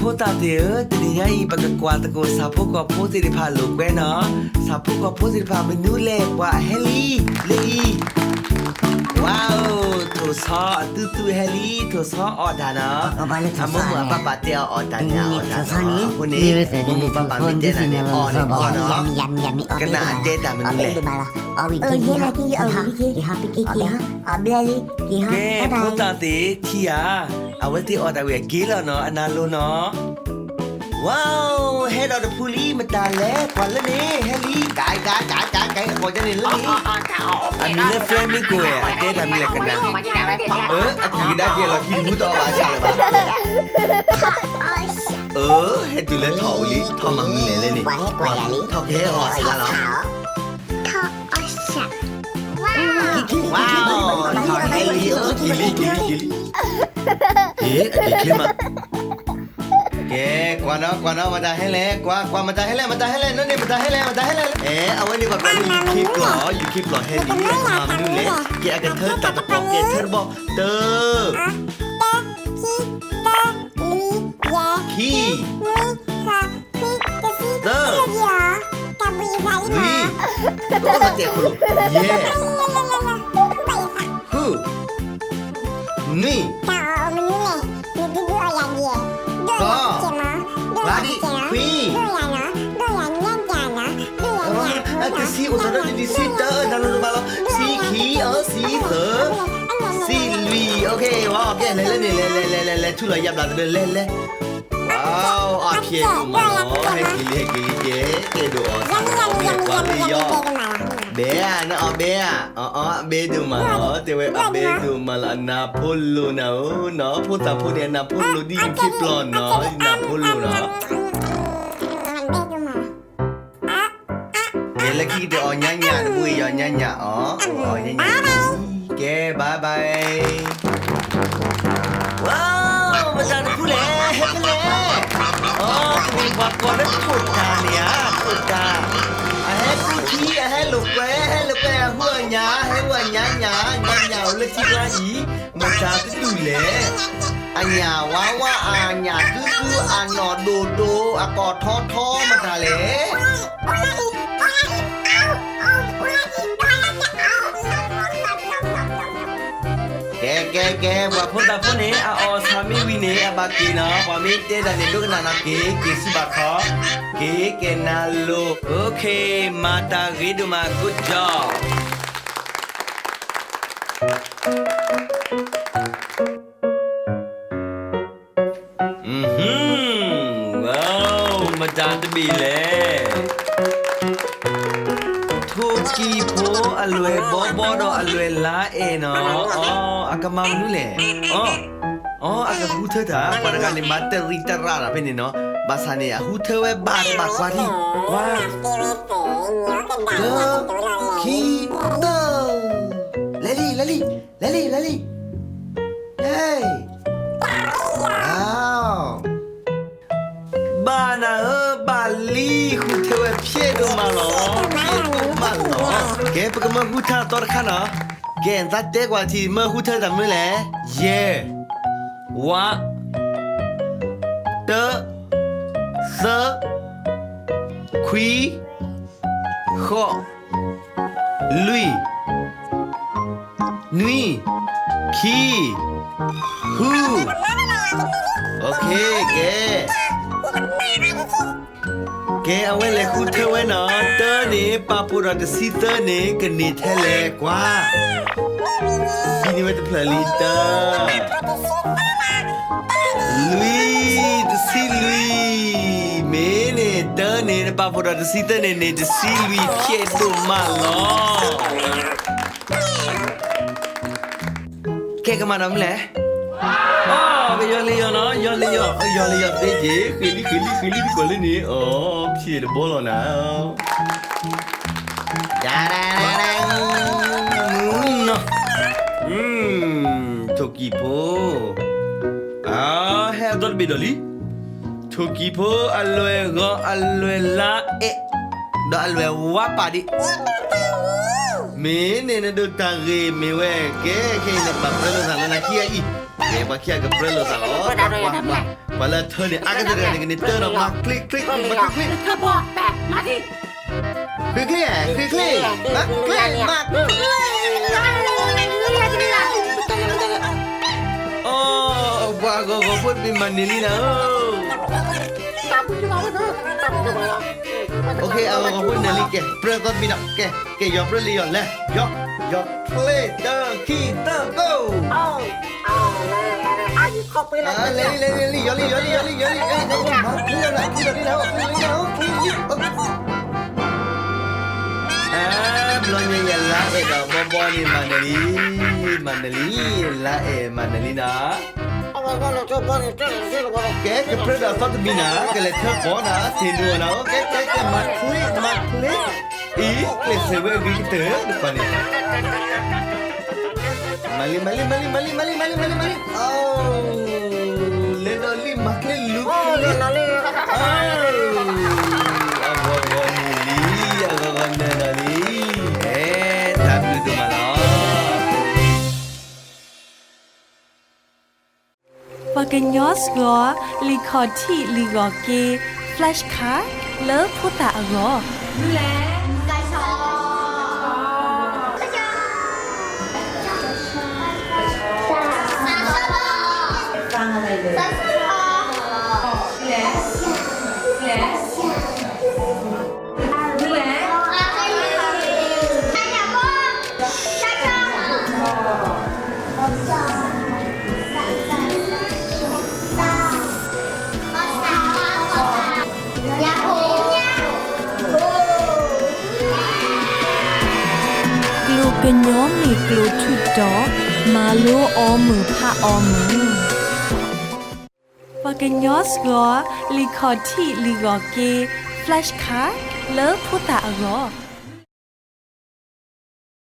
ဖို့တာတဲ့တတိယဤပကကွာတကိုစာဖို့ကဖိုးစီဖာလို့ပဲနော်စာဖို့ကဖိုးစီဖာမနူးလဲကွာဟဲလီလီဝေါသူဆောတူတူဟဲလီသူဆောအော်ဒါနော်အမမပပတဲ့အော်ဒါညာအော်ဒါဟိုနေမပပမတဲ့နေအော်နော်ကနာတဲ့တာမနူးလဲये लगी यहाँ पे क्या अबले यहाँ ကဲဖို့တာတဲ့ခီယာအဝတိအော်ဒါဝဲဂေးလောနော်အနာလို့နော် Wow, head of the police မတားလဲကွာလဲနေဟဲလီဂိုင်ခေါ်ကြနေလေအမီလေဖရမီကိုရဲ့အတဲတာမီလေကနာအတီဒါပြေလာခီမှုတော့ပါချာလေပါဟဲ့တူလဲထော်လီထော်မမီလေနေထော်ခဲဟောဆလာလားว้าวထော်ဟဲလီကီလီဟေးအဒီကမကဲကွာနော်မတာဟဲလဲကွာမတာဟဲလဲနော်နေမတာဟဲလဲအဝဲနေပါပါyou keep လောဟဲဒီမမနူလေကဲအကထတတ်တော့ကဲထဘောတခီတော့တဲ့ခုယေဟူနီလာဒီခွီအကစီဥစားတဲ့ဒီစီတာဒါလို့ဘာလို့စီခီစီသစီလီโอเคဝါကဲလဲထူလာရပ်လာတယ်လဲဝေါအပြေမနော်ဟဲ့ကဲတော့ကွာပြီးရောဘေးနော်ဘေးဒူမနော်တေဝဲဘေးဒူမလာနာပိုလိုနော်ပိုတာပိုတဲ့နာပိုလိုဒီကိပလောနော်နာပိုလိုနော်လက်ကီတော့ညညပွေရောညညညညကဲဘိုင်ဘိုင်ဝေါမစားဘူးလေဟဲ့လေဒီဘာကောရထုတာเนี่ยထုတာအဟဲကူချီအဟဲလုကွဲဟွညာဟဲညာလက်ချီလာကြီးမစားတူလေအညာဝါအာညာတူအနော်ဒိုအကောထောမတာလေကဲဝါဖို့တာဖို့နေအော်ဆာမီဝီနေအဘကီနာဝါမီတဲတာနေဒုကနာနာကေစီပါခါကေနာလိုโอเคမာတာရီဒူမာ good job ဝေါမတန်တဘီလေထိုကီဖိုအလွယ်ဘောတော့အလွယ်လာအေနော်အကမမနူးလေအကဟူထတာပရကနေမတရီတရာပဲနေနော်ဘာသာနေဟူထဝဲဘာကွာတီဝါကီတော့လဲလီဟေးဘာနာဘာလီဟူထဝဲဖြည့်တော့မလို့ကဲပကမဟူထာတော်ခနာကဲဇတ်တဲကွာတီမဟူထာတမလဲယေဝါတသခွီခောလူနွီခီဟူโอเคကဲအဝဲလေခုထဲဝဲနော်တဲနေပပူရတစီတဲနေကနေထဲလေကွာဒီနေ့မတဖလီတာလူတစီလူမင်းနေတဲနေပပူရတစီတဲနေတစီလူဖြစ်တော့မလောကဲကမနမလဲဘယ်ရောလီရောနော်ရောလီရောတေးကြီးခီလီကိုလည်းနေဖြည့်တယ်ဘောလောနာဒါရာနော်တိုကီပိုဟဲ့တော့ဘီဒလီတိုကီပိုအလွယ်လာဒါအလွယ်ဝါပါဒီ Mene do tari mewe ke na paprelo sala na kia I. Ke ba kia ke prelo sala. Pala thoni aga de ni turn on ma click click เธอบอกแบบมาดิ click click ma click ma. Oh, wah go put mi manilina. Okay, aku pun nali ke. Prekot bina ke yo prelion le. Yo play the kita go. ขอบคุณนะ Leli yoli. Ma clear lah. Belum ya lah dah bobo ni Manali la Manalina. Ke preda sat bina ke le thak bo na tindu na ke ma click. I ke sewe gi te depan ni. Mali. Oh, Lenoli makle look. Paganyos go likoti ligoke flash card เลิฟพุตะอโรและฟังอะไรเลยกันย้อมมีกลูทุดดอกมาลูออมือผ้าออมือปากันยอสกอลิคอที่ลิกอเกฟลชคาร์เลิฟพุตะอโร